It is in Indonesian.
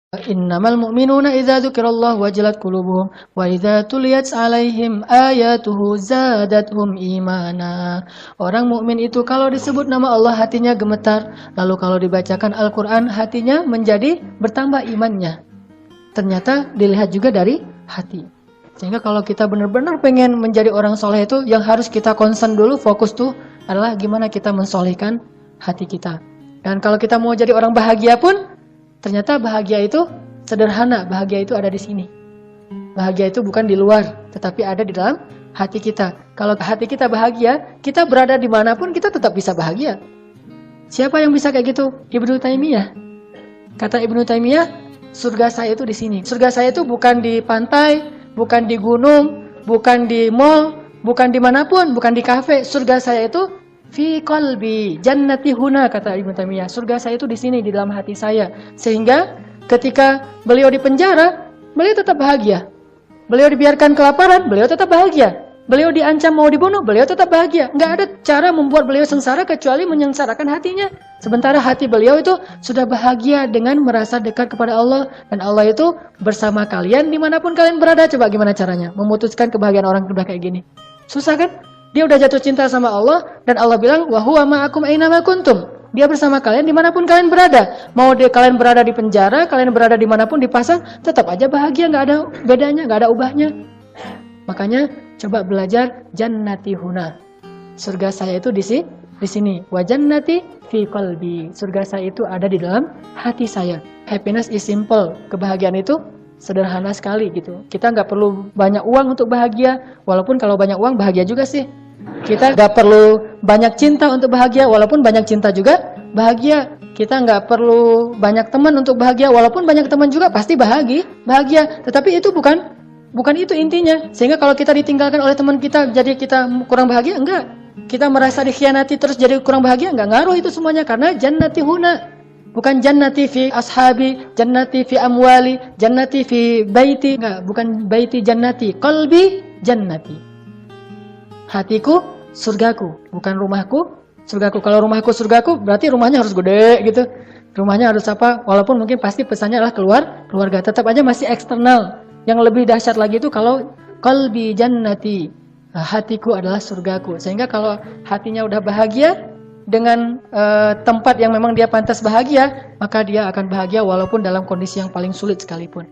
Innamal mu'minuna idza dzukirallahu wajilat qulubuhum wa idza tuliyat 'alaihim ayatuhu zadatuhum imana. Orang mukmin itu kalau disebut nama Allah hatinya gemetar, lalu kalau dibacakan Al-Qur'an hatinya menjadi bertambah imannya. Ternyata dilihat juga dari hati. Sehingga kalau kita benar-benar pengen menjadi orang soleh itu yang harus kita concern dulu, fokus tuh adalah gimana kita mensolehkan hati kita. Dan kalau kita mau jadi orang bahagia pun ternyata bahagia itu sederhana, bahagia itu ada di sini. Bahagia itu bukan di luar, tetapi ada di dalam hati kita. Kalau hati kita bahagia, kita berada dimanapun kita tetap bisa bahagia. Siapa yang bisa kayak gitu? Ibnu Taimiyah. Kata Ibnu Taimiyah, surga saya itu di sini. Surga saya itu bukan di pantai, bukan di gunung, bukan di mall, bukan dimanapun, bukan di kafe. Surga saya itu fi qalbi jannati huna, kata Ibnu Taimiyah. Surga saya itu di sini, di dalam hati saya. Sehingga ketika beliau di penjara, beliau tetap bahagia. Beliau dibiarkan kelaparan, beliau tetap bahagia. Beliau diancam mau dibunuh, beliau tetap bahagia. Nggak ada cara membuat beliau sengsara kecuali menyengsarakan hatinya. Sementara hati beliau itu sudah bahagia dengan merasa dekat kepada Allah. Dan Allah itu bersama kalian dimanapun kalian berada. Coba gimana caranya memutuskan kebahagiaan orang udah kayak gini? Susah kan? Dia udah jatuh cinta sama Allah, dan Allah bilang, wa huwa ma'akum aina ma kuntum. Dia bersama kalian dimanapun kalian berada. Mau kalian berada di penjara, kalian berada dimanapun di pasar, tetap aja bahagia, nggak ada bedanya, nggak ada ubahnya. Makanya coba belajar jannati huna. Surga saya itu di sini. Wa jannati fi qalbi. Surga saya itu ada di dalam hati saya. Happiness is simple. Kebahagiaan itu sederhana sekali gitu. Kita nggak perlu banyak uang untuk bahagia, walaupun kalau banyak uang bahagia juga sih. Kita nggak perlu banyak cinta untuk bahagia, walaupun banyak cinta juga bahagia. Kita nggak perlu banyak teman untuk bahagia, walaupun banyak teman juga pasti bahagia. Tetapi itu bukan itu intinya. Sehingga kalau kita ditinggalkan oleh teman kita, jadi kita kurang bahagia, enggak. Kita merasa dikhianati terus jadi kurang bahagia, enggak ngaruh itu semuanya, karena jannati huna. Bukan jannati fi ashabi, jannati fi amwali, jannati fi baiti. Enggak, bukan baiti jannati, qalbi jannati. Hatiku surgaku, bukan rumahku surgaku. Kalau rumahku surgaku berarti rumahnya harus gede gitu. Rumahnya harus apa? Walaupun mungkin pasti pesannya adalah keluarga, tetap aja masih eksternal. Yang lebih dahsyat lagi itu kalau qalbi jannati, hatiku adalah surgaku. Sehingga kalau hatinya udah bahagia dengan tempat yang memang dia pantas bahagia, maka dia akan bahagia walaupun dalam kondisi yang paling sulit sekalipun.